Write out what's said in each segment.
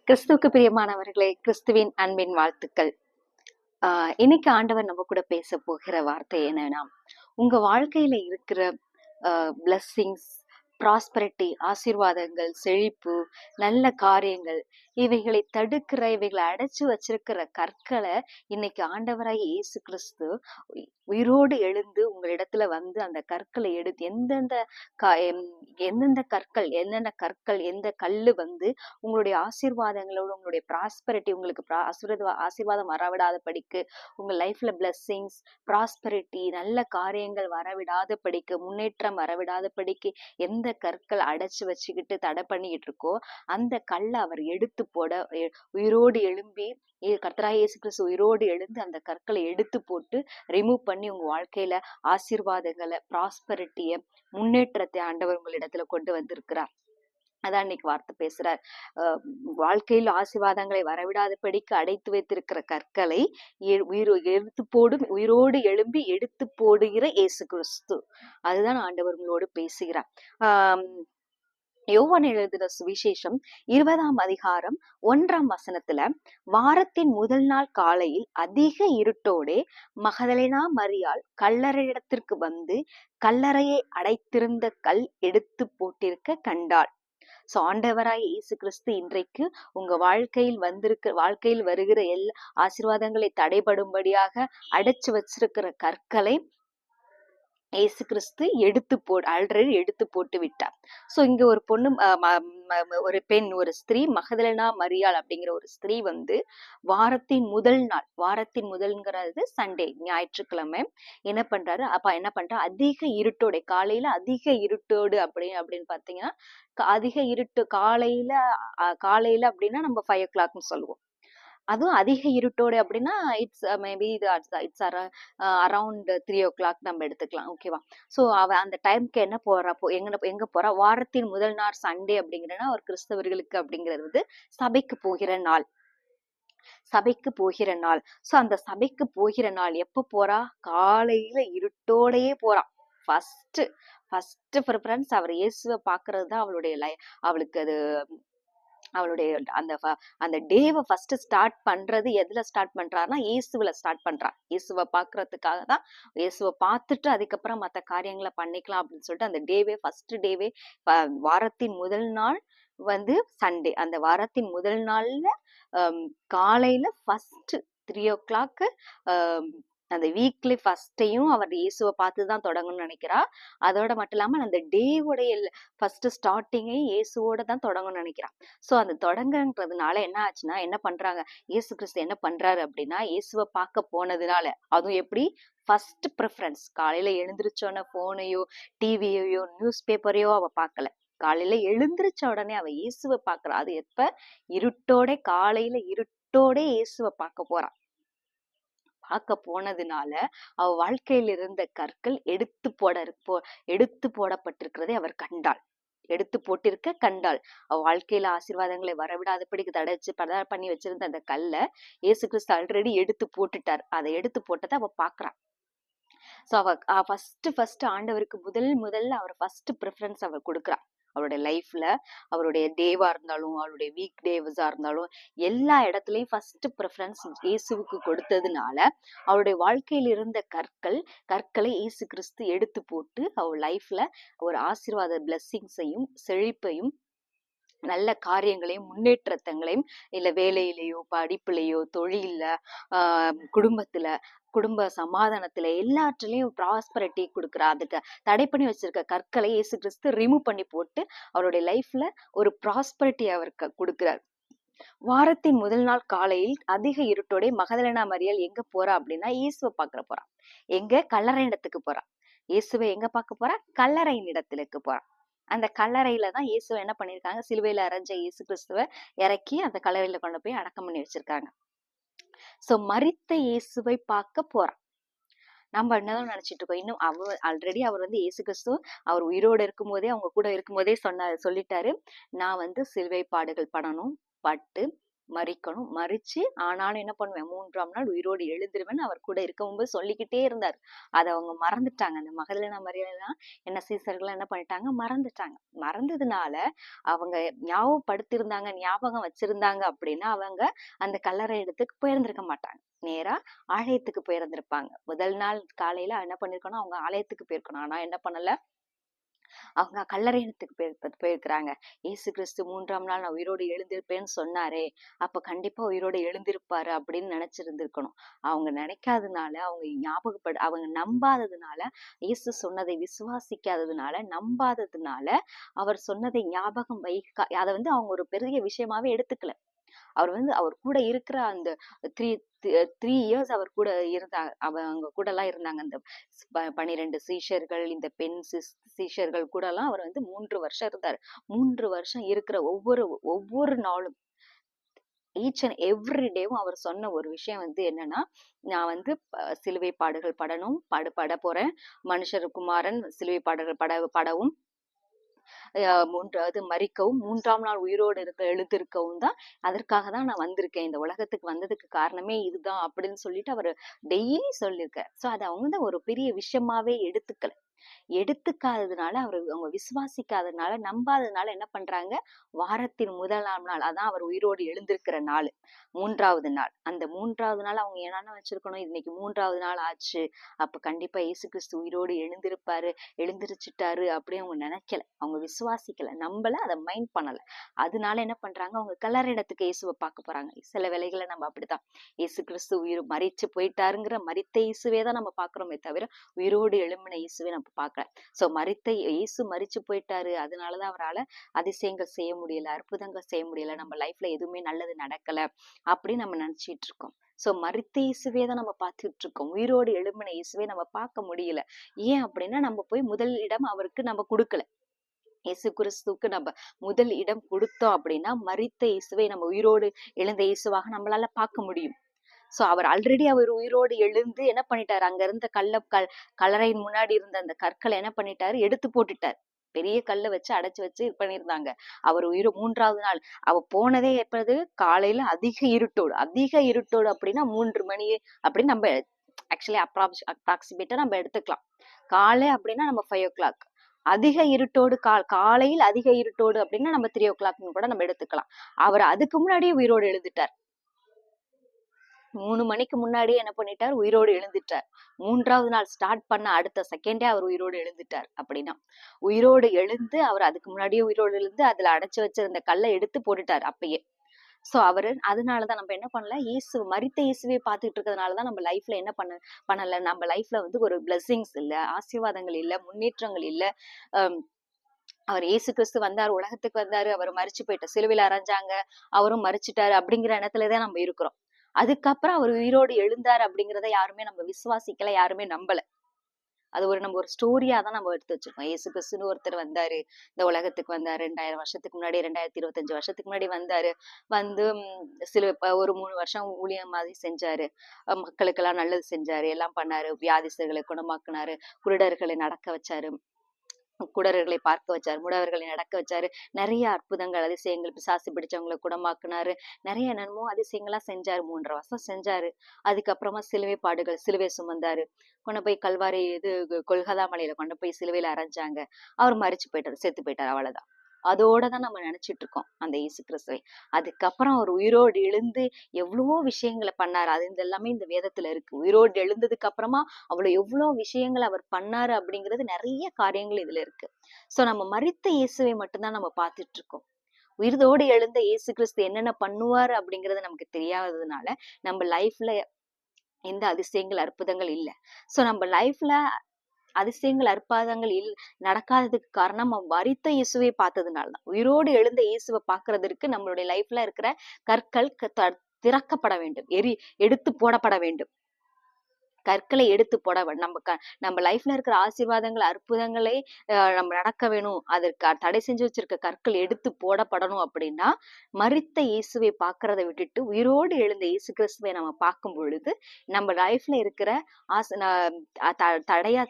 கிறிஸ்துவுக்கு பிரியமானவர்களே, கிறிஸ்துவின் அன்பின் வாழ்த்துக்கள். இன்னைக்கு ஆண்டவர் நம்ம கூட பேச போகிற வார்த்தை என்னன்னா, உங்க வாழ்க்கையில இருக்கிற பிளஸ்ஸிங்ஸ், ப்ராஸ்பரிட்டி, ஆசீர்வாதங்கள், செழிப்பு, நல்ல காரியங்கள், இவைகளை தடுக்கிற, இவைகளை அடைச்சு வச்சிருக்கிற கற்களை இன்னைக்கு ஆண்டவராய் இயேசு கிறிஸ்து உயிரோடு எழுந்து உங்களிடத்துல வந்து அந்த கற்களை எடுத்து எந்தெந்த கற்கள், என்னென்ன கற்கள், எந்த கல்லு வந்து உங்களுடைய ஆசீர்வாதங்களோட, உங்களுடைய ப்ராஸ்பரிட்டி, உங்களுக்கு ஆசீர்வாதம் வரவிடாத படிக்கு, உங்க லைஃப்ல பிளெஸ்ஸிங்ஸ், ப்ராஸ்பரிட்டி, நல்ல காரியங்கள் வரவிடாத படிக்கு, முன்னேற்றம் வரவிடாத படிக்கு எந்த கற்கள் அடைச்சு வச்சுக்கிட்டு தடை பண்ணிக்கிட்டு இருக்கோ அந்த கல்லை அவர் எடுத்து போட உயிரோடு எழும்பி, கர்த்தராகிய இயேசு கிறிஸ்து உயிரோடு எழுந்து அந்த கற்களை எடுத்து போட்டு ரிமூவ் பண்ணி உங்க வாழ்க்கையில ஆசீர்வாதங்களை, ப்ராஸ்பரிட்டிய, முன்னேற்றத்தை ஆண்டவர் உங்களிடத்துல கொண்டு வந்திருக்கிறார். அதான் இன்னைக்கு வார்த்தை பேசுறார். வாழ்க்கையில் ஆசீர்வாதங்களை வரவிடாதபடிக்கு அடைத்து வைத்திருக்கிற கற்களை உயிரோடு எழும்பி எடுத்து போடுகிற இயேசு கிறிஸ்து. அதுதான் ஆண்டவர் உங்களோடு பேசுகிறார். யோவான் எழுதின சுவிசேஷம் 20ஆம் அதிகாரம் 1ஆம் வசனத்துல, வாரத்தின் முதல் நாள் காலையில் அதிக இருட்டோடே மகதலேனா மரியாள் கல்லறையிடத்திற்கு வந்து கல்லறையை அடைத்திருந்த கல் எடுத்து போட்டிருக்க கண்டாள். சோ ஆண்டவராய் இயேசு கிறிஸ்து இன்றைக்கு உங்க வாழ்க்கையில் வருகிற எல்லா ஆசீர்வாதங்களை தடைபடும்படியாக அடைச்சு வச்சிருக்கிற கற்களை இயேசு கிறிஸ்து ஆல்ரெடி எடுத்து போட்டு விட்டார். சோ இங்க ஒரு பொண்ணு, ஒரு பெண், ஒரு ஸ்திரீ, மகதலேனா மரியாள் அப்படிங்கிற ஒரு ஸ்திரீ வந்து வாரத்தின் முதல்ங்கிறது சண்டே, ஞாயிற்றுக்கிழமை என்ன பண்றா, அதிக இருட்டோட, காலையில அதிக இருட்டோடு அப்படின்னு பாத்தீங்கன்னா, அதிக இருட்டு காலையில அப்படின்னா நம்ம 5 o'clockன்னு சொல்லுவோம். அதுவும் அதிக இருட்டோடு அப்படின்னா it's maybe it's around 3 o'clock நம்ம எடுத்துக்கலாம். ஓகேவா? ஸோ அவ அந்த டைம்க்கு என்ன போறப்போ எங்க போறா, வாரத்தின் முதல் நாள் சண்டே அப்படிங்கிறனா ஒரு கிறிஸ்தவர்களுக்கு அப்படிங்கிறது வந்து சபைக்கு போகிற நாள். ஸோ அந்த சபைக்கு போகிற நாள் எப்ப போறா, காலையில இருட்டோடையே போறா. ஃபர்ஸ்ட் ப்ரிஃபரன்ஸ் அவர் இயேசுவை பாக்குறது தான் அவளுக்கு அது அவளுடைய அந்த டேவை ஃபர்ஸ்ட் ஸ்டார்ட் பண்றது எதுல ஸ்டார்ட் பண்றாருன்னா இயேசுல ஸ்டார்ட் பண்றா. இயேசுவை பாக்குறதுக்காக தான், இயேசுவை பார்த்துட்டு அதுக்கப்புறம் மற்ற காரியங்களை பண்ணிக்கலாம் அப்படின்னு சொல்லிட்டு அந்த ஃபர்ஸ்ட் டேவே வாரத்தின் முதல் நாள் வந்து சண்டே. அந்த வாரத்தின் முதல் நாள்ல காலையில ஃபர்ஸ்ட் 3 o'clock அந்த வீக்லி ஃபர்ஸ்டையும் அவர் இயேசுவை பார்த்துதான் தொடங்கணும்னு நினைக்கிறா. அதோட மட்டும் இல்லாம அந்த டேவுடைய ஃபர்ஸ்ட் ஸ்டார்டிங்கே இயேசுவோட தான் தொடங்கணும்னு நினைக்கிறா. சோ அந்த தொடங்குறதுனால என்ன ஆச்சுன்னா, என்ன பண்றாங்க, இயேசு கிறிஸ்து என்ன பண்றாரு அப்படின்னா, இயேசுவை பார்க்க போனதுனால, அதுவும் எப்படி, ஃபர்ஸ்ட் ப்ரிஃபரன்ஸ், காலையில எழுந்திரிச்சோன்ன போனையோ டிவியையோ நியூஸ் பேப்பரையோ அவ பார்க்கல. காலையில எழுந்திரிச்ச உடனே அவ இயேசுவை பார்க்கறா. அது எப்ப, காலையில இருட்டோட இயேசுவை பார்க்க போனதுனால அவ வாழ்க்கையில் இருந்த கற்கள் எடுத்து போடப்பட்டிருக்கிறதை அவர் கண்டாள். எடுத்து போட்டிருக்க கண்டாள். அவ வாழ்க்கையில ஆசீர்வாதங்களை வரவிடாதபடிக்கு பண்ணி வச்சிருந்த அந்த கல்லை இயேசு கிறிஸ்து ஆல்ரெடி எடுத்து போட்டுட்டார். அதை எடுத்து போட்டதை அவ பாக்குறான். சோ அவ ஃபர்ஸ்ட் ஆண்டவருக்கு முதல்ல அவர் ஃபர்ஸ்ட் ப்ரிஃபரன்ஸ் அவர் கொடுக்குறா. அவருடைய லைஃப்ல, அவருடைய டேவா இருந்தாலும், அவருடைய வீக் டேஸா இருந்தாலும், எல்லா இடத்துலயும் ஃபர்ஸ்ட் ப்ரிஃபரன்ஸ் இயேசுவுக்கு கொடுத்ததுனால அவருடைய வாழ்க்கையில் இருந்த கற்களை இயேசு கிறிஸ்து எடுத்து போட்டு அவ லைஃப்ல ஒரு ஆசீர்வாத பிளெஸ்ஸிங்ஸையும், செழிப்பையும், நல்ல காரியங்களையும், முன்னேற்றங்களையும், இல்ல வேலையிலேயோ, படிப்புலையோ, தொழில, குடும்ப சமாதானத்துல, எல்லாற்றிலையும் ப்ராஸ்பரிட்டி கொடுக்குறா. அதுக்கு தடை பண்ணி வச்சிருக்க கற்களை இயேசு கிறிஸ்து ரிமூவ் பண்ணி போட்டு அவருடைய லைஃப்ல ஒரு ப்ராஸ்பரிட்டி அவருக்கு கொடுக்கிறார். வாரத்தின் முதல் நாள் காலையில் அதிக இருட்டோட மகதலேனா மரியாள் எங்க போறா அப்படின்னா, இயேசுவை பார்க்க போறா. எங்க, கல்லறை இடத்துக்கு போறா. இயேசுவை எங்க பார்க்க போறா, கல்லறையின் இடத்துக்கு போறா. அந்த கல்லறையில தான் இயேசுவை என்ன பண்ணிருக்காங்க, சிலுவையில அறைஞ்ச இயேசு கிறிஸ்துவ இறக்கி அந்த கல்லறையில கொண்டு போய் அடக்கம் பண்ணி வச்சிருக்காங்க. சோ மரித்த இயேசுவை பார்க்க போறா. நம்ம என்னதான் நினைச்சிட்டு இருக்கோம், இன்னும் ஆல்ரெடி அவர் வந்து இயேசு கிறிஸ்து அவர் உயிரோடு இருக்கும் போதே, அவங்க கூட இருக்கும் போதே சொல்லிட்டாரு, நான் வந்து சிலுவை பாடுகள் பட்டு மரிக்கணும், மரிச்சு ஆனாலும் என்ன பண்ணுவேன், 3ஆம் நாள் உயிரோடு எழுந்திருவேன்னு அவர் கூட இருக்கும்போது சொல்லிக்கிட்டே இருந்தார். அதை அவங்க மறந்துட்டாங்க. அந்த மகதலேனா மரியாதைலாம் என்ன சீசர்கள் என்ன பண்ணிட்டாங்க, மறந்துட்டாங்க. மறந்ததுனால அவங்க ஞாபகம் வச்சிருந்தாங்க அப்படின்னா அவங்க அந்த கல்லறை இடத்துக்கு போயிருந்திருக்க மாட்டாங்க. நேரா ஆலயத்துக்கு போயிருந்திருப்பாங்க. முதல் நாள் காலையில என்ன பண்ணிருக்கணும், அவங்க ஆலயத்துக்கு போயிருக்கணும். ஆனா என்ன பண்ணல, அவங்க கல்லறையத்துக்கு போயிருக்கிறாங்க. இயேசு கிறிஸ்து 3ஆம் நாள் நான் உயிரோடு எழுந்திருப்பேன்னு சொன்னாரே, அப்ப கண்டிப்பா உயிரோடு எழுந்திருப்பாரு அப்படின்னு நினைச்சிருந்திருக்கணும். அவங்க நினைக்காததுனால, அவங்க நம்பாததுனால, இயேசு சொன்னதை விசுவாசிக்காததுனால, நம்பாததுனால, அவர் சொன்னதை ஞாபகம் அதை அவங்க ஒரு பெரிய விஷயமாவே எடுத்துக்கல. அவர் கூட இருக்கிற அந்த த்ரீ 3 இயர்ஸ் அவர் கூட இருந்தாங்க. அவங்க கூட எல்லாம் இருந்தாங்க. அந்த 12 சீஷர்கள், இந்த பெண் சீஷர்கள் கூட எல்லாம் அவர் 3 வருஷம் இருந்தாரு. 3 வருஷம் இருக்கிற ஒவ்வொரு நாளும் ஈச் அண்ட் எவ்ரி டேவும் அவர் சொன்ன ஒரு விஷயம் என்னன்னா, நான் சிலுவை பாடுகள் பட போறேன். மனுஷர் குமாரன் சிலுவை பாடுகள் படவும், மூன்றாவது மரிக்கவும், 3ஆம் நாள் உயிரோடு எழுந்திருக்கவும் தான், அதற்காக தான் நான் வந்திருக்கேன். இந்த உலகத்துக்கு வந்ததுக்கு காரணமே இதுதான் அப்படின்னு சொல்லிட்டு அவர் டெய்லி சொல்லியிருக்கார். சோ அதை அவங்க ஒரு பெரிய விஷயமாவே எடுத்துக்காததுனால, அவங்க விசுவாசிக்காததுனால, நம்பாததுனால என்ன பண்றாங்க, வாரத்தின் முதலாம் நாள், அதான் அவர் உயிரோடு எழுந்திருக்கிற நாள், 3ஆவது நாள். அந்த 3ஆவது நாள் அவங்க என்னன்னு வச்சிருக்கணும், இன்னைக்கு 3ஆவது நாள் ஆச்சு, அப்ப கண்டிப்பா இயேசு கிறிஸ்து உயிரோடு எழுந்திருச்சுட்டாரு அப்படின்னு அவங்க நினைக்கல, அவங்க விசுவாசிக்கல, நம்பல, அதை மைண்ட் பண்ணல. அதனால என்ன பண்றாங்க, அவங்க கல்லறையிடத்துக்கு இயேசுவை பார்க்க போறாங்க. சில வேளைகளை நம்ம அப்படித்தான், இயேசு கிறிஸ்து மரிச்சு போயிட்டாருங்கிற மரித்த இயேசுவே தான் நம்ம பாக்குறோமே தவிர உயிரோடு எழும்பின இயேசுவே நம்ம பார்க்கல. சோ இயேசு மரிச்சு போயிட்டாரு, அதனாலதான் அவரால் அதிசயங்கள் செய்ய முடியல, அற்புதங்கள் செய்ய முடியல, நம்ம லைஃப்ல எதுவுமே நல்லது நடக்கல அப்படின்னு நம்ம நினைச்சிட்டு இருக்கோம். சோ மரித்த இயேசுவே தான் நம்ம பார்த்துட்டு இருக்கோம், உயிரோடு எழும்பின இயேசுவே நம்ம பார்க்க முடியல. ஏன் அப்படின்னா, நம்ம போய் முதல் இடம் அவருக்கு நம்ம கொடுக்கல. இயேசு கிறிஸ்துவுக்கு நம்ம முதல் இடம் கொடுத்தோம் அப்படின்னா, மரித்த இயேசுவை நம்ம உயிரோடு எழுந்த இயேசுவாக நம்மளால பார்க்க முடியும். சோ அவர் அவர் உயிரோடு எழுந்து என்ன பண்ணிட்டாரு, அங்க இருந்த கல்லறையின் முன்னாடி இருந்த அந்த கற்களை என்ன பண்ணிட்டாரு, எடுத்து போட்டுட்டார். பெரிய கல்லை வச்சு அடைச்சு வச்சு இது பண்ணிருந்தாங்க. அவர் 3ஆவது நாள் அவ போனதே எப்பது, காலையில அதிக இருட்டோடு அப்படின்னா 3 மணி அப்படின்னு நம்ம ஆக்சுவலி அப்ராக்சிமேட்டா நம்ம எடுத்துக்கலாம். காலை அப்படின்னா நம்ம 5 o'clock, அதிக இருட்டோடு காலையில் அதிக இருட்டோடு அப்படின்னா நம்ம 3 o'clock கூட நம்ம எடுத்துக்கலாம். அவர் அதுக்கு முன்னாடியே உயிரோடு எழுந்துட்டார். 3 மணிக்கு முன்னாடியே என்ன பண்ணிட்டார், உயிரோடு எழுந்துட்டார். 3ஆவது நாள் ஸ்டார்ட் பண்ண அடுத்த செகண்டே அவர் உயிரோடு எழுந்துட்டார். அப்படின்னா உயிரோடு எழுந்து அவர் அதுக்கு முன்னாடியே உயிரோடு எழுந்து அதுல அடைச்சு வச்சிருந்த கல்லை எடுத்து போட்டுட்டார் அப்பயே. சோ அதனாலதான் நம்ம என்ன பண்ணல, மரித்த இயேசுவே பார்த்துட்டு இருக்கிறதுனாலதான் நம்ம லைஃப்ல என்ன பண்ணல, நம்ம லைஃப்ல ஒரு பிளெஸிங்ஸ் இல்ல, ஆசீர்வாதங்கள் இல்ல, முன்னேற்றங்கள் இல்ல. அவர் இயேசு கிறிஸ்து வந்தாரு, உலகத்துக்கு வந்தாரு, அவர் மரிச்சு போயிட்டார், சிலுவையில அரைஞ்சாங்க, அவரும் மரிச்சுட்டாரு அப்படிங்கிற இடத்துலதான் நம்ம இருக்கிறோம். அதுக்கப்புறம் அவர் உயிரோடு எழுந்தார் அப்படிங்கிறத யாருமே நம்ம விசுவாசிக்கல, யாருமே நம்பல. அது நம்ம ஒரு ஸ்டோரியா தான் நம்ம எடுத்து வச்சிருக்கோம். இயேசு கிறிஸ்துன்னு ஒருத்தர் வந்தாரு, இந்த உலகத்துக்கு வந்தாரு, 2000 வருஷத்துக்கு முன்னாடி, 2025 வருஷத்துக்கு முன்னாடி வந்தாரு. சில ஒரு 3 வருஷம் ஊழியம் மாதிரி செஞ்சாரு, மக்களுக்கெல்லாம் நல்லது செஞ்சாரு, எல்லாம் பண்ணாரு, வியாதிஸ்தர்களை குணமாக்குனாரு, குருடர்களை நடக்க வச்சாரு, குடர்களை பார்க்க வச்சாரு, முடவர்களை நடக்க வச்சாரு, நிறைய அற்புதங்கள் அதிசயங்கள், பிசாசு பிடிச்சவங்களை குணமாக்குனாரு, நிறைய என்னமோ அதிசயங்களா செஞ்சாரு. 3.5 வருஷம் செஞ்சாரு. அதுக்கப்புறமா சிலுவை சுமந்தாரு, கொண்டு போய் கல்வாரி கொல்கதா மலையில கொண்டு போய் சிலுவையில அரைஞ்சாங்க, அவர் மரிச்சு போயிட்டாரு, செத்து போயிட்டாரு, அவ்வளவுதான். அதோடதான் நம்ம நினைச்சிட்டு இருக்கோம் அந்த இயேசு கிறிஸ்துவை. அதுக்கப்புறம் அவர் உயிரோடு எழுந்து எவ்வளவோ விஷயங்களை பண்ணாரு. அது எல்லாமே இந்த வேதத்துல இருக்கு. உயிரோடு எழுந்ததுக்கு அப்புறமா எவ்வளவு விஷயங்கள் அவர் பண்ணாரு அப்படிங்கிறது, நிறைய காரியங்கள் இதுல இருக்கு. சோ நம்ம மரித்த இயேசுவை மட்டும்தான் நம்ம பார்த்துட்டு இருக்கோம். உயிரோடு எழுந்த இயேசு கிறிஸ்து என்னென்ன பண்ணுவாரு அப்படிங்கறது நமக்கு தெரியாததுனால நம்ம லைஃப்ல எந்த அதிசயங்கள் அற்புதங்கள் இல்ல. சோ நம்ம லைஃப்ல அதிசயங்கள் அற்புதங்கள் நடக்காததுக்கு காரணம் மரித்த இயேசுவை பார்த்ததுனாலதான். உயிரோடு எழுந்த இயேசுவை பார்க்கறதுக்கு நம்மளுடைய லைஃப்ல இருக்கிற கற்கள் திறக்கப்பட வேண்டும், எடுத்து போடப்பட வேண்டும். கற்களை எடுத்து போட நம்ம லைஃப்ல இருக்கிற ஆசீர்வாதங்கள் அற்புதங்களே நம்ம நடக்க வேணும், அதற்கு தடை செஞ்சு வச்சிருக்க கற்கள் எடுத்து போடப்படணும் அப்படின்னா மரித்த இயேசுவை பார்க்கறத விட்டுட்டு உயிரோடு எழுந்த இயேசு கிறிஸ்துவை நம்ம பார்க்கும் பொழுது நம்ம லைஃப்ல இருக்கிற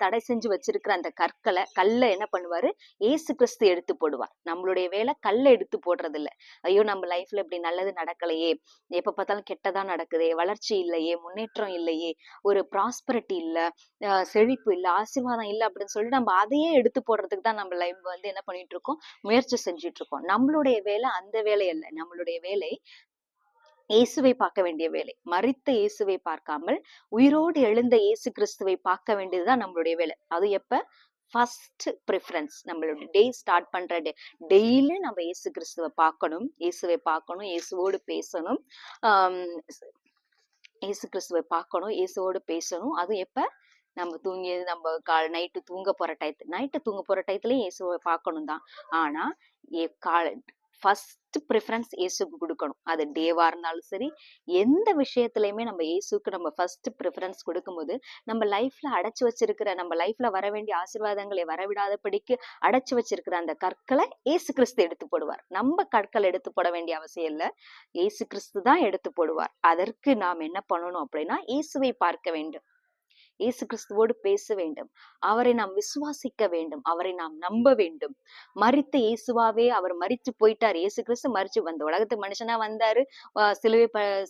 தடை செஞ்சு வச்சிருக்கிற அந்த கல்லை என்ன பண்ணுவாரு, இயேசு கிறிஸ்து எடுத்து போடுவார். நம்மளுடைய வேலை கல்லை எடுத்து போடுறது இல்ல. ஐயோ நம்ம லைஃப்ல இப்படி நல்லது நடக்கலையே, எப்ப பார்த்தாலும் கெட்டதா நடக்குதே, வளர்ச்சி இல்லையே, முன்னேற்றம் இல்லையே, ஒரு ப்ராஸ்பரிட்டி இல்ல, செழிப்பு இல்ல, ஆசீர்வாதம் இல்ல அப்படின்னு சொல்லிட்டு நம்ம அதையே எடுத்து போடுறதுக்கு தான் நம்ம லைஃப் வந்து என்ன பண்ணிட்டு இருக்கோம், முயற்சி செஞ்சுட்டு இருக்கோம். நம்மளுடைய வேலை அந்த வேலை அல்ல. நம்மளுடைய வேலை இயேசுவை பார்க்க வேண்டிய வேலை. மரித்த இயேசுவை பார்க்காமல் உயிரோடு எழுந்த இயேசு கிறிஸ்துவை பார்க்க வேண்டியதுதான் நம்மளுடைய வேலை. அது எப்ப? First preference. நம்மளுடைய டே ஸ்டார்ட் பண்ற டெய்லி நம்ம இயேசு கிறிஸ்துவை பார்க்கணும், இயேசுவை பார்க்கணும், இயேசுவோடு பேசணும், இயேசு கிறிஸ்துவை பார்க்கணும், இயேசுவோடு பேசணும். அது எப்ப? நம்ம நைட்டு தூங்க போற டயத்துலயும் இயேசுவை பார்க்கணும் தான். ஆனா ஃபர்ஸ்ட் ப்ரிஃபரன்ஸ் இயேசுக்கு கொடுக்கணும். அது டேவா இருந்தாலும் சரி, எந்த விஷயத்திலயுமே நம்ம இயேசுக்கு நம்ம ஃபர்ஸ்ட் ப்ரிஃபரன்ஸ் கொடுக்கும்போது நம்ம லைஃப்ல அடைச்சு வச்சிருக்கிற, நம்ம லைஃப்ல வர வேண்டிய ஆசீர்வாதங்களை வரவிடாதபடிக்கு அடைச்சு வச்சிருக்கிற அந்த கற்களை இயேசு கிறிஸ்து எடுத்து போடுவார். நம்ம கற்கள் எடுத்து போட வேண்டிய அவசியம் இல்லை, இயேசு கிறிஸ்து தான் எடுத்து போடுவார். அதற்கு நாம் என்ன பண்ணணும் அப்படின்னா இயேசுவை பார்க்க வேண்டும், இயேசு கிறிஸ்துவோடு பேச வேண்டும், அவரை நாம் விசுவாசிக்க வேண்டும், அவரை நாம் நம்ப வேண்டும். மரித்த இயேசுவாவே அவர் மரிச்சு போயிட்டார். இயேசு கிறிஸ்து மரிச்சு வந்த உலகத்துக்கு மனுஷனா வந்தாரு,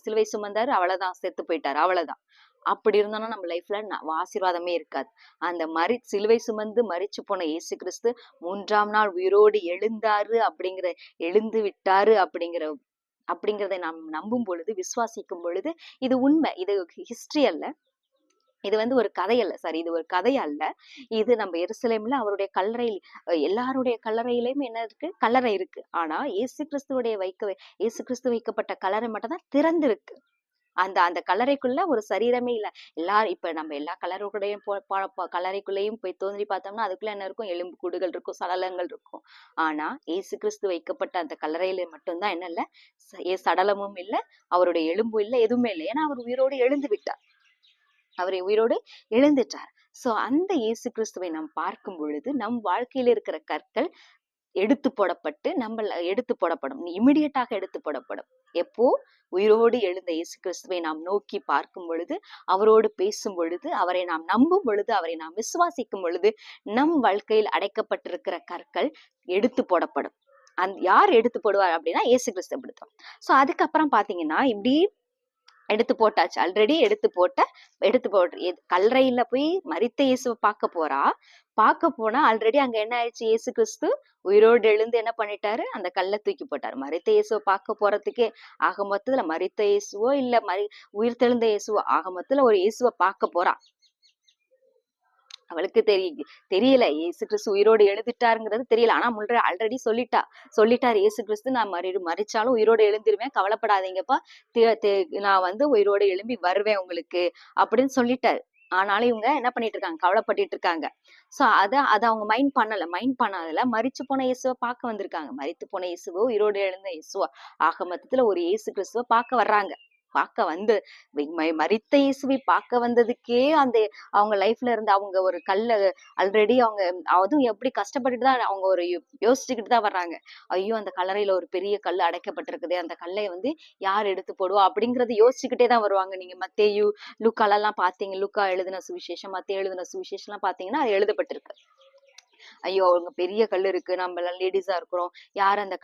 சிலுவை சுமந்தாரு, அவ்வளவுதான், செத்து போயிட்டாரு, அவ்வளவுதான். அப்படி இருந்தோம்னா நம்ம லைஃப்ல ஆசீர்வாதமே இருக்காது. அந்த சிலுவை சுமந்து மரிச்சு போன இயேசு கிறிஸ்து 3ஆம் நாள் உயிரோடு எழுந்தாரு எழுந்து விட்டாரு அப்படிங்கிறதை நாம் நம்பும் பொழுது, விசுவாசிக்கும் பொழுது, இது உண்மை, இது ஹிஸ்டரி அல்ல, இது வந்து ஒரு கதை அல்ல, சாரி, இது ஒரு கதை அல்ல. இது நம்ம எருசலேம்ல அவருடைய கல்லறையில், எல்லாருடைய கல்லறையிலயும் என்ன இருக்கு? கல்லறை இருக்கு. ஆனா இயேசு கிறிஸ்து வைக்கப்பட்ட கல்லறை மட்டும் தான் திறந்திருக்கு. அந்த கல்லறைக்குள்ள ஒரு சரீரமே இல்ல. இப்ப நம்ம எல்லா கல்லறைக்குள்ளேயும் போய் தோன்றி பார்த்தோம்னா அதுக்குள்ள என்ன இருக்கும்? எலும்பு கூடுகள் இருக்கும், சடலங்கள் இருக்கும். ஆனா இயேசு கிறிஸ்து வைக்கப்பட்ட அந்த கல்லறையில மட்டும்தான் என்ன இல்ல? சடலமும் இல்ல, அவருடைய எலும்பும் இல்ல, எதுவுமே இல்லை. ஏன்னா அவர் உயிரோடு எழுந்து விட்டார், அவரை உயிரோடு எழுந்துட்டார். சோ அந்த இயேசு கிறிஸ்துவை நாம் பார்க்கும் பொழுது நம் வாழ்க்கையில இருக்கிற கற்கள் எடுத்து போடப்படும், இமிடியட்டாக எடுத்து போடப்படும். எப்போ? உயிரோடு எழுந்த இயேசு கிறிஸ்துவை நாம் நோக்கி பார்க்கும் பொழுது, அவரோடு பேசும் பொழுது, அவரை நாம் நம்பும் பொழுது, அவரை நாம் விசுவாசிக்கும் பொழுது நம் வாழ்க்கையில் அடைக்கப்பட்டிருக்கிற கற்கள் எடுத்து போடப்படும். யார் எடுத்து போடுவார் அப்படின்னா இயேசு கிறிஸ்து எடுத்தோம். சோ அதுக்கப்புறம் பாத்தீங்கன்னா இப்படி எடுத்து போட்டாச்சு, ஆல்ரெடி எடுத்து போட்டு கல்லறையில போய் மரித்த இயேசுவை பார்க்க போனா ஆல்ரெடி அங்க என்ன ஆயிடுச்சு? இயேசு கிறிஸ்து உயிரோடு எழுந்து என்ன பண்ணிட்டாரு? அந்த கல்லை தூக்கி போட்டாரு. மரித்த இயேசுவை பார்க்க போறதுக்கே ஆக மொத்தத்துல மரித்த இயேசுவோ இல்ல உயிர் தெழுந்த இயேசுவோ, ஆக மொத்தத்துல ஒரு இயேசுவை பார்க்க போறா. அவளுக்கு தெரியல இயேசு கிறிஸ்து உயிரோடு எழுதிட்டாருங்கிறது தெரியல. ஆனா ஆல்ரெடி சொல்லிட்டாரு இயேசு கிறிஸ்து, நான் மரிச்சாலும் உயிரோடு எழுந்திருவேன், கவலைப்படாதீங்கப்பா, நான் வந்து உயிரோடு எழும்பி வருவேன் உங்களுக்கு அப்படின்னு சொல்லிட்டாரு. ஆனாலும் இவங்க என்ன பண்ணிட்டு இருக்காங்க? கவலைப்பட்டு இருக்காங்க. சோ அத அவங்க மைண்ட் பண்ணாதல மரிச்சு போன இயேசுவை பார்க்க வந்திருக்காங்க. மரித்து போன இயேசுவோ உயிரோடு எழுந்த இயேசுவோ, ஆக மொத்தத்துல ஒரு இயேசு கிறிஸ்துவ பார்க்க வர்றாங்க. மரித்த இயேசுவை பார்க்க வந்ததுக்கே அவங்க லைஃப்ல இருந்து அவங்க ஒரு ஆல்ரெடி அவங்க அதுவும் எப்படி கஷ்டப்பட்டுட்டு தான் அவங்க ஒரு யோசிச்சுக்கிட்டு தான் வர்றாங்க. ஐயோ அந்த கல்லறையில ஒரு பெரிய கல் அடைக்கப்பட்டிருக்குது, அந்த கல்லை வந்து யார் எடுத்து போடுவா அப்படிங்கறத யோசிச்சுக்கிட்டே தான் வருவாங்க. நீங்க மத்தேயு லூக்காலெல்லாம் பாத்தீங்க, லூக்கா எழுதின சுவிசேஷம், மத்தேயு எழுதின சுவிசேஷம் எல்லாம் பாத்தீங்கன்னா அது எழுதப்பட்டிருக்கு. ஐயோ அவங்க பெரிய கல் இருக்கு, நம்ம எல்லாம் லேடிஸா இருக்கிறோம், யார் அந்த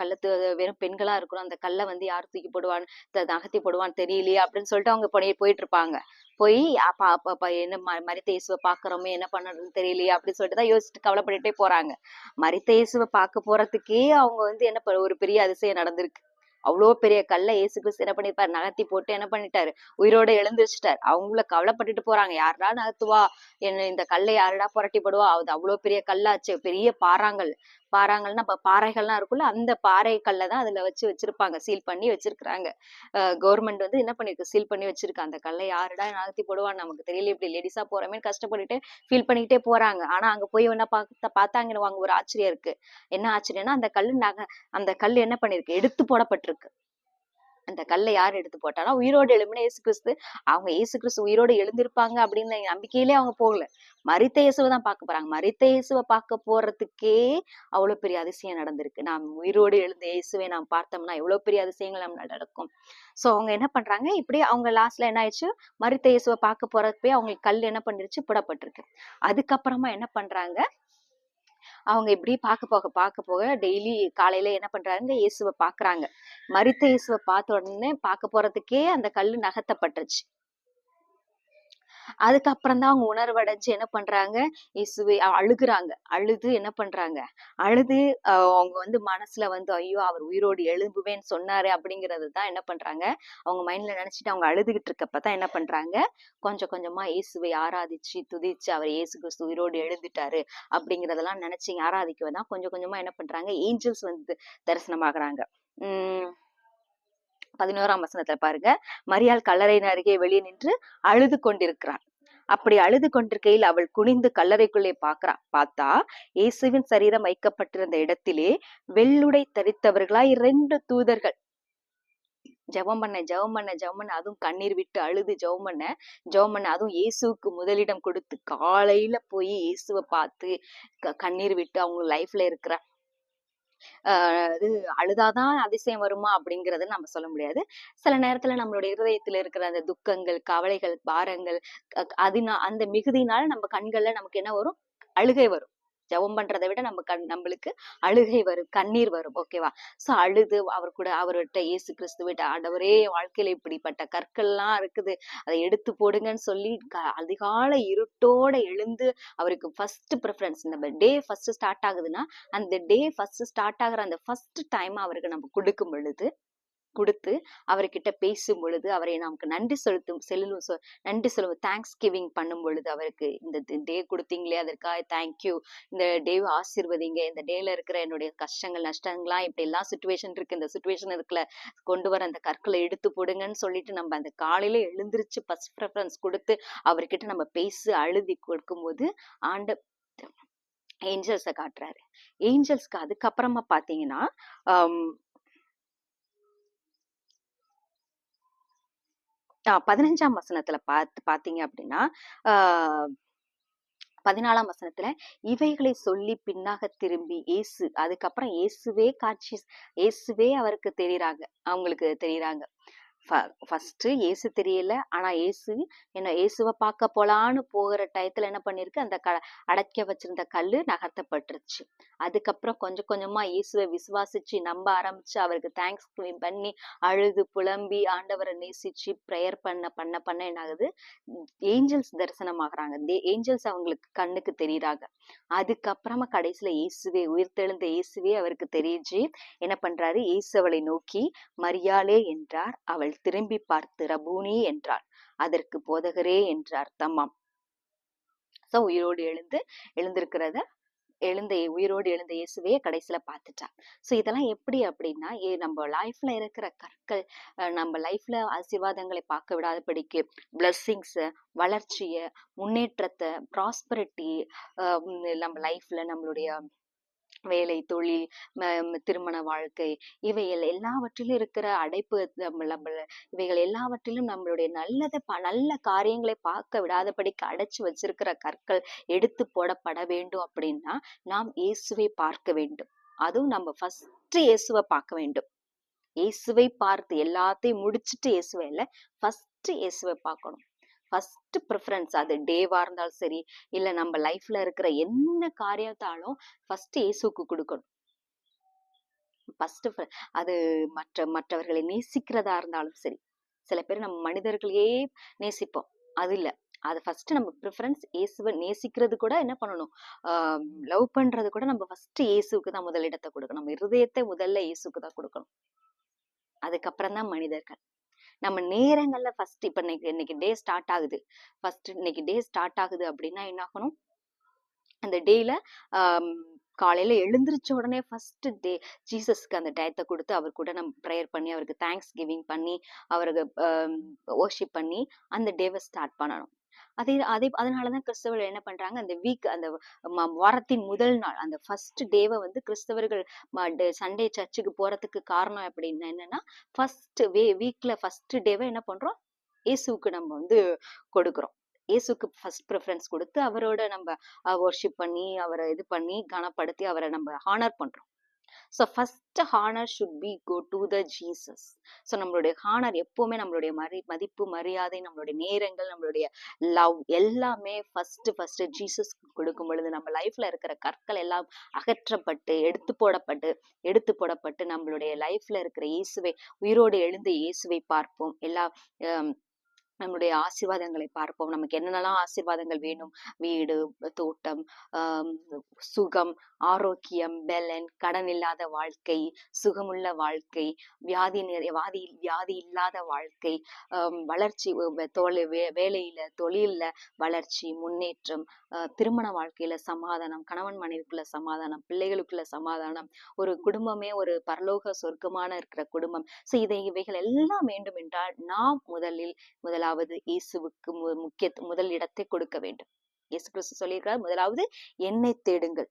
வெறும் பெண்களா இருக்கிறோம், அந்த கல்லை வந்து யார் தூக்கி போடுவான்னு நகர்த்தி போடுவான்னு தெரியலையே அப்படின்னு சொல்லிட்டு அவங்க போயிட்டு இருப்பாங்க. போய் என்ன மரித்த இயேசுவை பாக்குறோமே, என்ன பண்றதுன்னு தெரியலையே அப்படின்னு சொல்லிட்டு தான் யோசிச்சுட்டு கவலைப்பட்டுட்டே போறாங்க. மரித்த இயேசுவை பார்க்க போறதுக்கே அவங்க வந்து என்ன ஒரு பெரிய அதிசயம் நடந்திருக்கு. அவ்வளோ பெரிய கல்லை இயேசு கிறிஸ்து என்ன பண்ணிருப்பாரு? நகர்த்தி போட்டு என்ன பண்ணிட்டாரு? உயிரோட எழுந்திருச்சுட்டாரு. அவங்கள கவலைப்பட்டுட்டு போறாங்க, யாரா நகர்த்துவா, என்ன இந்த கல்லை யாருடா புரட்டி போடுவா, அது அவ்வளவு பெரிய கல்லாச்சு, பெரிய பாறாங்கல்னா பாறைகள்லாம் இருக்குல்ல, அந்த பாறை கல்லை தான் அதுல வச்சிருப்பாங்க, சீல் பண்ணி வச்சிருக்கிறாங்க. கவர்மெண்ட் வந்து என்ன பண்ணிருக்கு? சீல் பண்ணி வச்சிருக்கு. அந்த கல்லை யாருடா நகர்த்தி போடுவான்னு நமக்கு தெரியல, இப்படி லேடிஸா போறமே கஷ்டப்பட்டுட்டு ஃபீல் பண்ணிக்கிட்டே போறாங்க. ஆனா அங்க போய் என்ன பார்த்தாங்க, அங்க ஒரு ஆச்சரியம் இருக்கு. என்ன ஆச்சரியம்னா அந்த கல் என்ன பண்ணிருக்கு? எடுத்து போடப்பட்டிருக்கு. அந்த கல்லை யார் எடுத்து போட்டாலும் உயிரோடு எழும்பின இயேசு கிறிஸ்து. அவங்க இயேசு கிறிஸ்து உயிரோடு எழுந்திருப்பாங்க அப்படின்னு நம்பிக்கையிலே அவங்க போகல. மரித்த இயேசுவை தான் பார்க்க போறாங்க. மரித்த இயேசுவை பார்க்க போறதுக்கே அவ்வளவு பெரிய அதிசயம் நடந்திருக்கு. நாம் உயிரோடு எழுந்த இயேசுவை நாம் பார்த்தோம்னா எவ்வளவு பெரிய அதிசயங்கள் நம்ம நடக்கும். சோ அவங்க என்ன பண்றாங்க, இப்படி அவங்க லாஸ்ட்ல என்ன ஆயிடுச்சு, மரித்த இயேசுவை பார்க்க போறப்பே அவங்களுக்கு கல் என்ன பண்ணிருச்சு, புடப்பட்டிருக்கு. அதுக்கப்புறமா என்ன பண்றாங்க, அவங்க இப்படி பார்க்க போக டெய்லி காலையில என்ன பண்றாங்க, இயேசுவை பாக்குறாங்க. மரித்த இயேசுவை பார்த்த உடனே பார்க்க போறதுக்கே அந்த கல்லு நகர்த்தப்பட்டுருச்சு. அதுக்கப்புறம் தான் அவங்க உணர்வடைஞ்சு என்ன பண்றாங்க, இயேசுவே அழுகுறாங்க. அழுது என்ன பண்றாங்க, அழுது அவங்க மனசுல ஐயோ அவர் உயிரோடு எழும்புவேன்னு சொன்னாரு அப்படிங்கறது தான் என்ன பண்றாங்க, அவங்க மைண்ட்ல நினைச்சிட்டு அவங்க அழுதுகிட்டு இருக்கப்பதான் என்ன பண்றாங்க, கொஞ்சம் கொஞ்சமா இயேசுவை ஆராதிச்சு துதிச்சு அவர் இயேசு கிறிஸ்து உயிரோடு எழுந்துட்டாரு அப்படிங்கறதெல்லாம் நினைச்சு ஆராதிக்கதான் கொஞ்சம் கொஞ்சமா என்ன பண்றாங்க, ஏஞ்சல்ஸ் தரிசனமாகறாங்க. 11ஆம் வசனத்துல பாருங்க, மரியாள் கல்லறையின் அருகே வெளியே நின்று அழுது கொண்டிருக்கிறாள். அப்படி அழுது கொண்டிருக்கையில் அவள் குனிந்து கல்லறைக்குள்ளே பார்த்தா இயேசுவின் சரீரம் வைக்கப்பட்டிருந்த இடத்திலே வெள்ளுடை தரித்தவர்களாய் 2 தூதர்கள் ஜெபம் பண்ண அதுவும் கண்ணீர் விட்டு அழுது ஜெபம் பண்ண அதுவும் இயேசுவுக்கு முதலிடம் கொடுத்து காலையில போய் இயேசுவை பார்த்து கண்ணீர் விட்டு அவங்க லைஃப்ல இருக்கிற இது அழுதாதான் அதிசயம் வருமா அப்படிங்கறத நம்ம சொல்ல முடியாது. சில நேரத்துல நம்மளுடைய இருதயத்துல இருக்கிற அந்த துக்கங்கள், கவலைகள், பாரங்கள் அந்த மிகுதினால நம்ம கண்கள்ல நமக்கு என்ன வரும், அழுகை வரும். ஜெபம் பண்றதை விட நம்மளுக்கு அழுகை வரும், கண்ணீர் வரும். ஓகேவா? சோ அழுது அவர் கூட அவர்கிட்ட இயேசு கிறிஸ்துவிட்ட, ஆண்டவரே வாழ்க்கையில இப்படிப்பட்ட கற்கள்லாம் இருக்குது, அதை எடுத்து போடுங்கன்னு சொல்லி அதிகாலை இருட்டோட எழுந்து அவருக்கு ஃபர்ஸ்ட் ப்ரிஃபரன்ஸ், நம்ம டே ஃபர்ஸ்ட் ஸ்டார்ட் ஆகுதுன்னா அந்த டே ஃபர்ஸ்ட் ஸ்டார்ட் ஆகுற அந்த ஃபர்ஸ்ட் டைம் அவருக்கு நம்ம கொடுத்து அவர்கிட்ட பேசும் பொழுது, அவரை நமக்கு நன்றி சொல்லுவோம், தேங்க்ஸ் கிவிங் பண்ணும் பொழுது, அவருக்கு இந்த டே கொடுத்தீங்களே அதற்காக தேங்க்யூ, இந்த டே ஆசீர்வதிங்க, இந்த டேல இருக்கிற என்னுடைய கஷ்டங்கள் நஷ்டங்கள்லாம் இப்படி எல்லாம் சுச்சுவேஷன் இருக்கு, இந்த சுச்சுவேஷன் இருக்குல்ல கொண்டு வர அந்த கற்களை எடுத்து போடுங்கன்னு சொல்லிட்டு நம்ம அந்த காலையில எழுந்திருச்சு ஃபர்ஸ்ட் ப்ரிஃபரன்ஸ் கொடுத்து அவர்கிட்ட நம்ம பேசி அழுதி கொடுக்கும்போது ஏஞ்சல்ஸை காட்டுறாரு. ஏஞ்சல்ஸ்க்கு அதுக்கப்புறமா பாத்தீங்கன்னா 15ஆம் வசனத்துல பாத்தீங்க அப்படின்னா 14ஆம் வசனத்துல இவைகளை சொல்லி பின்னாக திரும்பி அதுக்கப்புறம் இயேசுவே அவருக்கு தெரியுறாங்க, அவங்களுக்கு தெரியுறாங்க. ஃபர்ஸ்ட் இயேசு தெரியல, ஆனா இயேசுவை பார்க்க போலான்னு போகிற டயத்துல என்ன பண்ணிருக்கு, அந்த அடைக்க வச்சிருந்த கல்லு நகர்த்தப்பட்டுருச்சு. அதுக்கப்புறம் கொஞ்சம் கொஞ்சமா இயேசுவை விசுவாசிச்சு நம்ப ஆரம்பிச்சு அவருக்கு தேங்க்ஸ் பண்ணி அழுது புலம்பி ஆண்டவரை நேசிச்சு பிரேயர் பண்ண என்ன ஆகுது, ஏஞ்சல்ஸ் தரிசனமாகறாங்க. ஏஞ்சல்ஸ் அவங்களுக்கு கண்ணுக்கு தெரியுறாங்க. அதுக்கப்புறமா கடைசியில உயிர்த்தெழுந்த இயேசுவே அவருக்கு தெரிஞ்சு என்ன பண்றாரு, இயேசு அவளை நோக்கி மரியாளே என்றார். அவள் திரும்பி பார்த்து ரபூனி என்றாள். அதற்கு போதகரே என்ற அர்த்தமாம். சோ உயிரோடு உயிரோடு எழுந்த இயேசுவையே கடைசியில பார்த்துட்டா. சோ இதெல்லாம் எப்படி அப்படின்னா, நம்ம லைஃப்ல இருக்கிற கற்கள் நம்ம லைஃப்ல ஆசீர்வாதங்களை பார்க்க விடாதபடிக்கு பிளஸ்ஸிங்ஸ், வளர்ச்சிய, முன்னேற்றத்தை, ப்ராஸ்பரிட்டி, நம்ம லைஃப்ல நம்மளுடைய வேலை, தொழில், திருமண வாழ்க்கை, இவைகள் எல்லாவற்றிலும் இருக்கிற அடைப்பு, இவைகள் எல்லாவற்றிலும் நம்மளுடைய நல்ல காரியங்களை பார்க்க விடாதபடிக்கு அடைச்சு வச்சிருக்கிற கற்கள் எடுத்து போடப்பட வேண்டும் அப்படின்னா நாம் இயேசுவை பார்க்க வேண்டும். அதுவும் நம்ம ஃபர்ஸ்ட் இயேசுவை பார்க்க வேண்டும். இயேசுவை பார்த்து எல்லாத்தையும் முடிச்சுட்டு இயேசுவை இல்ல, ஃபர்ஸ்ட் இயேசுவை பார்க்கணும். ஃபர்ஸ்ட் ப்ரிஃபரன்ஸ், அது டேவா இருந்தாலும் சரி, இல்ல நம்ம லைஃப்ல இருக்கிற என்ன காரியத்தாலும் ஃபர்ஸ்ட் இயேசுக்கு கொடுக்கணும். ஃபர்ஸ்ட் அது மற்றவர்களை நேசிக்கிறதா இருந்தாலும் சரி. சில பேர் நம்ம மனிதர்களையே நேசிப்போம், அது இல்ல, அது ஃபர்ஸ்ட் நம்ம ப்ரிஃபரன்ஸ் இயேசுவை நேசிக்கிறது கூட என்ன பண்ணணும், லவ் பண்றது கூட நம்ம ஃபர்ஸ்ட் இயேசுக்கு தான் முதலிடத்தை கொடுக்கணும். நம்ம இருதயத்தை முதல்ல இயேசுக்கு தான் கொடுக்கணும். அதுக்கப்புறம் தான் மனிதர்கள். நம்ம நேரங்கள்ல ஃபர்ஸ்ட் இப்ப இன்னைக்கு டே ஸ்டார்ட் ஆகுது, இன்னைக்கு டே ஸ்டார்ட் ஆகுது அப்படின்னா என்ன ஆகணும், அந்த டேல காலையில எழுந்திரிச்ச உடனே ஃபர்ஸ்ட் டே ஜீசஸ்க்கு அந்த டயத்தை கொடுத்து அவர் கூட நம்ம ப்ரேயர் பண்ணி அவருக்கு தேங்க்ஸ் கிவிங் பண்ணி அவருக்கு வர்ஷிப் பண்ணி அந்த டேவை ஸ்டார்ட் பண்ணணும். அதே அதே அதனாலதான் கிறிஸ்தவர்கள் என்ன பண்றாங்க, அந்த வீக் அந்த வாரத்தின் முதல் நாள் அந்த ஃபர்ஸ்ட் டேவை வந்து கிறிஸ்தவர்கள் சண்டே சர்ச்சுக்கு போறதுக்கு காரணம் அப்படின்னு என்னன்னா, ஃபர்ஸ்ட் வீக்ல ஃபர்ஸ்ட் டேவை என்ன பண்றோம், இயேசுவுக்கு நம்ம வந்து கொடுக்குறோம். இயேசுக்கு ஃபர்ஸ்ட் ப்ரிஃபரன்ஸ் கொடுத்து அவரோட நம்ம வொர்ஷிப் பண்ணி அவரை இது பண்ணி கனப்படுத்தி அவரை நம்ம ஹானர் பண்றோம். So first honour should be go to the Jesus. So நம்மளுடைய ஹானர் எப்பவுமே நம்மளுடைய மதிப்பு மரியாதை, நம்மளுடைய நேரங்கள், நம்மளுடைய லவ் எல்லாமே ஃபர்ஸ்ட் ஜீசஸ் கொடுக்கும் பொழுது நம்ம லைஃப்ல இருக்கிற கற்கள் எல்லாம் அகற்றப்பட்டு எடுத்து போடப்பட்டு நம்மளுடைய லைஃப்ல இருக்கிற இயேசுவை, உயிரோடு எழுந்த இயேசுவை பார்ப்போம். எல்லா நம்முடைய ஆசீர்வாதங்களை பார்ப்போம். நமக்கு என்னென்னலாம் ஆசீர்வாதங்கள் வேணும், வீடு, தோட்டம், சுகம், ஆரோக்கியம், பெலன், கடன் இல்லாத வாழ்க்கை, சுகமுள்ள வாழ்க்கை, வியாதி இல்லாத வாழ்க்கை, வளர்ச்சி, வேலையில தொழில்ல வளர்ச்சி, முன்னேற்றம், திருமண வாழ்க்கையில சமாதானம், கணவன் மனைவிக்குள்ள சமாதானம், பிள்ளைகளுக்குள்ள சமாதானம், ஒரு குடும்பமே ஒரு பரலோக சொர்க்கமான இருக்கிற குடும்பம். ஸோ இவைகள் எல்லாம் வேண்டும் என்றால் நாம் முதலாவது இயேசுவுக்கு முதல் இடத்தை கொடுக்க வேண்டும். இயேசு கிறிஸ்து சொல்லியிருக்கிறார், முதலாவது என்னை தேடுங்கள்,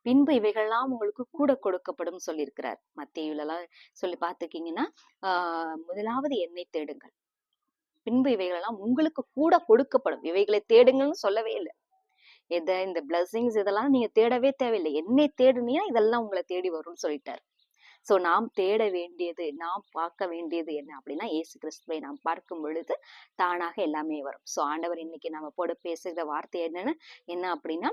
பின்பு இவைகள்லாம் உங்களுக்கு கூட கொடுக்கப்படும் சொல்லியிருக்கிறார். மத்தேயுல எல்லாம் சொல்லி பார்த்துக்கிங்கன்னா, முதலாவது என்னை தேடுங்கள், பின்பு இவைகளெல்லாம் உங்களுக்கு கூட கொடுக்கப்படும். இவைகளை தேடுங்கள்னு சொல்லவே இல்லை. இந்த பிளஸிங்ஸ் இதெல்லாம் நீங்க தேடவே தேவையில்லை, என்னை தேடுனீங்கன்னா இதெல்லாம் உங்களை தேடி வரும்னு சொல்லிட்டாரு. சோ நாம் தேட வேண்டியது, நாம் பார்க்க வேண்டியது என்ன அப்படின்னா, இயேசு கிறிஸ்துவை நாம் பார்க்கும் பொழுது தானாக எல்லாமே வரும். சோ ஆண்டவர் இன்னைக்கு நம்ம பேசுகிற வார்த்தை என்ன அப்படின்னா,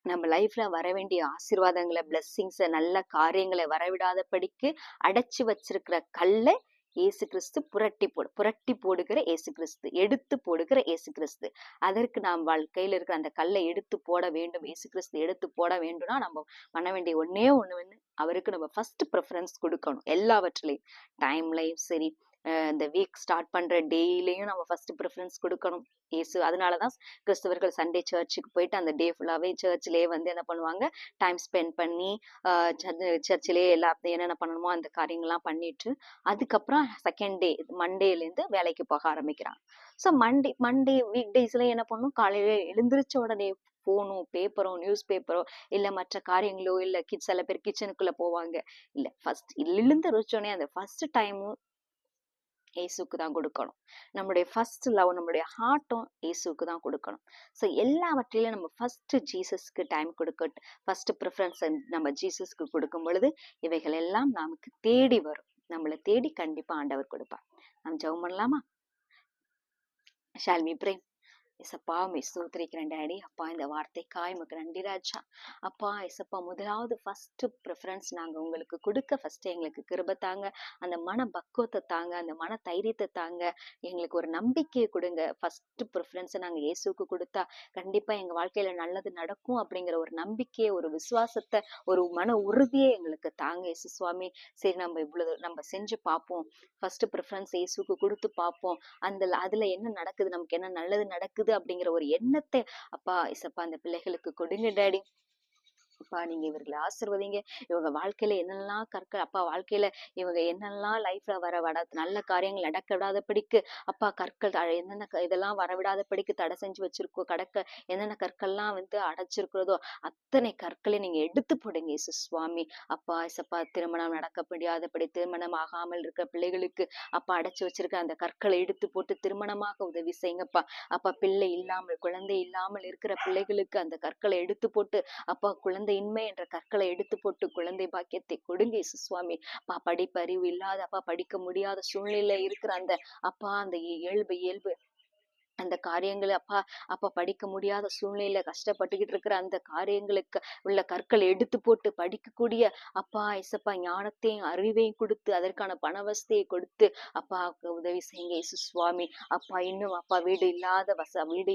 நம்ம லைஃப்ல வர வேண்டிய ஆசீர்வாதங்களை, பிளெஸ்ஸிங்ஸ், நல்ல காரியங்களை வரவிடாதபடிக்கு அடைச்சு வச்சிருக்கிற கல்லை இயேசு கிறிஸ்து புரட்டி போடுகிற இயேசு கிறிஸ்து, எடுத்து போடுகிற இயேசு கிறிஸ்து. அதற்கு நாம் கையில இருக்கிற அந்த கல்லை எடுத்து போட வேண்டும். இயேசு கிறிஸ்து எடுத்து போட வேண்டும்னா நம்ம பண்ண வேண்டிய ஒண்ணு அவருக்கு நம்ம ஃபர்ஸ்ட் ப்ரிஃபரன்ஸ் கொடுக்கணும். எல்லாவற்றிலையும், டைம்லையும் சரி, இந்த வீக் ஸ்டார்ட் பண்ற டேலையும் நம்ம ஃபர்ஸ்ட் ப்ரிஃபரன்ஸ் கொடுக்கணும் இயேசு. அதனாலதான் கிறிஸ்தவர்கள் சண்டே சர்ச்சுக்கு போயிட்டு அந்த டே ஃபுல்லாவே சர்ச்சிலேயே வந்து என்ன பண்ணுவாங்க, டைம் ஸ்பெண்ட் பண்ணி சர்ச்சிலேயே எல்லாத்தையும் என்னென்ன பண்ணணுமோ அந்த காரியங்கள்லாம் பண்ணிட்டு அதுக்கப்புறம் செகண்ட் டே மண்டேல இருந்து வேலைக்கு போக ஆரம்பிக்கிறாங்க. ஸோ மண்டே வீக் டேஸ்ல என்ன பண்ணும், காலையில எழுந்திரிச்ச உடனே போனும், பேப்பரோ, நியூஸ் பேப்பரோ, இல்ல மற்ற காரியங்களோ, இல்ல சில பேர் கிச்சனுக்குள்ள போவாங்க. இல்ல ஃபர்ஸ்ட் எழுந்திரிச்சோடனே அந்த ஃபர்ஸ்ட் டைமும் இயேசுக்கு தான் கொடுக்கணும். நம்முடைய ஃபர்ஸ்ட் லவ், நம்மளுடைய ஹார்ட்டும் இயேசுக்கு தான் கொடுக்கணும். ஸோ எல்லாவற்றிலும் நம்ம ஃபர்ஸ்ட் ஜீசஸ்க்கு டைம் கொடுக்கட்டு, ஃபர்ஸ்ட் ப்ரிஃபரன்ஸ் நம்ம ஜீசஸ்க்கு கொடுக்கும் பொழுது இவைகள் எல்லாம் நமக்கு தேடி வரும். நம்மளை தேடி கண்டிப்பா ஆண்டவர் கொடுப்பார். நாம் ஜெபம் பண்ணலாமா? Shall we pray? எசப்பா ஸ்தோத்திரிக்கிறேன் டாடி. அப்பா இந்த வார்த்தைக்காய் உமக்கு நன்றி ராஜா. அப்பா எசப்பா, முதலாவது ஃபர்ஸ்ட் ப்ரிஃபரன்ஸ் நாங்க உங்களுக்கு கொடுக்க ஃபர்ஸ்ட் எங்களுக்கு கிருபை தாங்க, அந்த மன பக்குவத்தை தாங்க, அந்த மன தைரியத்தை தாங்க, எங்களுக்கு ஒரு நம்பிக்கையை கொடுங்க. ஃபர்ஸ்ட் ப்ரிஃபரன்ஸை நாங்க இயேசுக்கு கொடுத்தா கண்டிப்பா எங்க வாழ்க்கையில நல்லது நடக்கும் அப்படிங்கிற ஒரு நம்பிக்கையை, ஒரு விசுவாசத்தை, ஒரு மன உறுதியை எங்களுக்கு தாங்க இயேசு சுவாமி. சரி, நம்ம இவ்வளவு நம்ம செஞ்சு பார்ப்போம், ஃபர்ஸ்ட் ப்ரிஃபரன்ஸ் இயேசுக்கு கொடுத்து பார்ப்போம், அதுல என்ன நடக்குது, நமக்கு என்ன நல்லது நடக்குது அப்படிங்கிற ஒரு எண்ணத்தை அப்பா இசப்பா அந்த பிள்ளைகளுக்கு கொடுங்க டாடி. அப்பா நீங்க இவர்களை ஆசீர்வதிங்க. இவங்க வாழ்க்கையில என்னெல்லாம் கற்கள் அப்பா, வாழ்க்கையில இவங்க என்னெல்லாம் லைஃப்ல நல்ல காரியங்கள் நடக்க விடாதபடிக்கு அப்பா கற்கள் என்னென்ன இதெல்லாம் வரவிடாதபடிக்கு தடை செஞ்சு வச்சிருக்கோம், என்னென்ன கற்கள்லாம் வந்து அடைச்சிருக்கிறதோ அத்தனை கற்களை நீங்க எடுத்து போடுங்க இயேசு சுவாமி. அப்பா இசப்பா, திருமணம் நடக்க முடியாதபடி, திருமணம் ஆகாமல் இருக்கிற பிள்ளைகளுக்கு அப்பா அடைச்சு வச்சிருக்க அந்த கற்களை எடுத்து போட்டு திருமணமாக உதவி செய்யுங்கப்பா. அப்பா குழந்தை இல்லாமல் இருக்கிற பிள்ளைகளுக்கு அந்த கற்களை எடுத்து போட்டு அப்பா குழந்தையின்மை என்ற கற்களை எடுத்து போட்டு குழந்தை பாக்கியத்தை கொடுங்க இயேசு சுவாமி. படிப்பறிவு இல்லாத அப்பா, படிக்க முடியாத சூழ்நிலை இருக்கிற அந்த அப்பா அந்த இயல்பு அந்த காரியங்களை அப்பா படிக்க முடியாத சூழ்நிலையில கஷ்டப்பட்டுக்கிட்டு இருக்கிற அந்த காரியங்களுக்கு உள்ள கற்களை எடுத்து போட்டு படிக்கக்கூடிய அப்பா இசப்பா ஞானத்தையும் அறிவையும் கொடுத்து அதற்கான பணவசதியை கொடுத்து அப்பா உதவி செய்யுங்க இயேசு சுவாமி. அப்பா இன்னும் அப்பா வீடு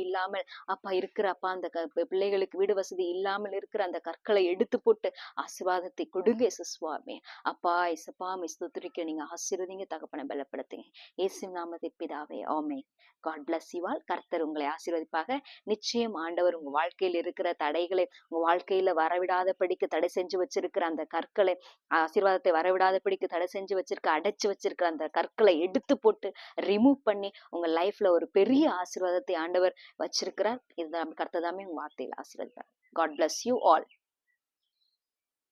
இல்லாமல் அப்பா இருக்கிற அப்பா அந்த பிள்ளைகளுக்கு வீடு வசதி இல்லாமல் இருக்கிற அந்த கற்களை எடுத்து போட்டு ஆசீர்வாதத்தை கொடுங்க இயேசு சுவாமி. அப்பா இசப்பா ஸ்தோத்திரிக்க நீங்க ஆசீர்வதிங்க, தகப்பனை பலப்படுத்துங்க இயேசு நாமத்தில் பிதாவே, ஆமென். God bless you all. ஜெபித்தால் கர்த்தர் உங்களை ஆசீர்வதிப்பாக. நிச்சயம் ஆண்டவர் உங்க வாழ்க்கையில் இருக்கிற தடைகளை, உங்க வாழ்க்கையில வரவிடாதபடிக்கு தடை செஞ்சு வச்சிருக்கிற அந்த கற்களை, ஆசீர்வாதத்தை வரவிடாதபடிக்கு தடை செஞ்சு வச்சிருக்க, அடைச்சு வச்சிருக்கிற அந்த கற்களை எடுத்து போட்டு ரிமூவ் பண்ணி உங்க லைஃப்ல ஒரு பெரிய ஆசீர்வாதத்தை ஆண்டவர் வச்சிருக்கிறார். இதுதான் கர்த்தர் தாமே உங்க வார்த்தையில் ஆசீர்வதிப்பார். God bless you all.